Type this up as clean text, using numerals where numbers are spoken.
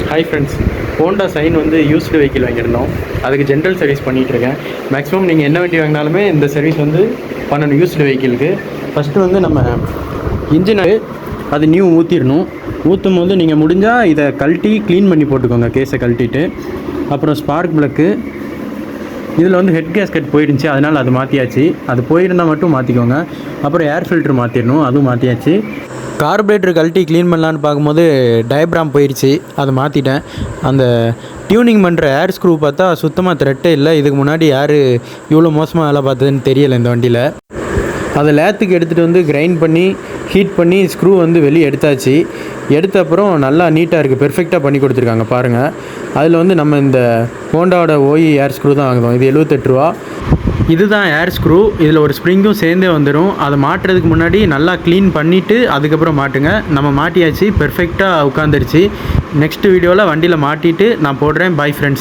Hi friends, Honda sign வந்து used vehicle வாங்கியிருந்தோம். அதுக்கு ஜென்ரல் சர்வீஸ் பண்ணிகிட்ருக்கேன். மேக்ஸிமம் நீங்கள் என்ன வண்டி வாங்கினாலுமே இந்த சர்வீஸ் வந்து பண்ணணும் யூஸ்டு வெஹிக்கிளுக்கு. ஃபஸ்ட்டு வந்து நம்ம இன்ஜின் அது நியூ ஊற்றிடணும். ஊற்றும் போது நீங்கள் முடிஞ்சால் இதை கழட்டி க்ளீன் பண்ணி போட்டுக்கோங்க, கேஸை கழட்டிட்டு. அப்புறம் ஸ்பார்க் ப்ளக்கு, இதில் வந்து ஹெட் கேஸ்கெட் போயிடுச்சு, அதனால் அது மாற்றியாச்சு. அது போயிருந்தால் மட்டும் மாற்றிக்கோங்க. அப்புறம் ஏர் ஃபில்ட்ரு மாற்றிடணும், அதுவும் மாற்றியாச்சு. கார்பரேட்டர் கழட்டி க்ளீன் பண்ணலான்னு பார்க்கும்போது டயப்ராம் போயிடுச்சு, அதை மாற்றிட்டேன். அந்த டியூனிங் பண்ணுற ஏர் ஸ்க்ரூ பார்த்தா சுத்தமாக த்ரெட்டே இல்லை. இதுக்கு முன்னாடி யார் இவ்வளோ மோசமாக வேலை பார்த்ததுன்னு தெரியலை இந்த வண்டியில். அதை லேத்துக்கு எடுத்துகிட்டு வந்து கிரைண்ட் பண்ணி ஹீட் பண்ணி ஸ்க்ரூ வந்து வெளியே எடுத்தாச்சு. எடுத்த அப்புறம் நல்லா நீட்டாக இருக்குது, பெர்ஃபெக்டாக பண்ணி கொடுத்துருக்காங்க பாருங்கள். அதில் வந்து நம்ம இந்த ஹோண்டாவோட ஓஇ ஏர் ஸ்க்ரூ தான் வாங்குவோம். இது 78 ரூபா. இதுதான் ஏர் ஸ்க்ரூ. இதில் ஒரு ஸ்ப்ரிங்கும் சேர்ந்தே வந்துடும். அதை மாட்டுறதுக்கு முன்னாடி நல்லா க்ளீன் பண்ணிவிட்டு அதுக்கப்புறம் மாட்டுங்க. நம்ம மாட்டியாச்சு, பெர்ஃபெக்டாக உட்காந்துருச்சு. நெக்ஸ்ட் வீடியோவில் வண்டியில் மாட்டிட்டு நான் போடுறேன். Bye friends.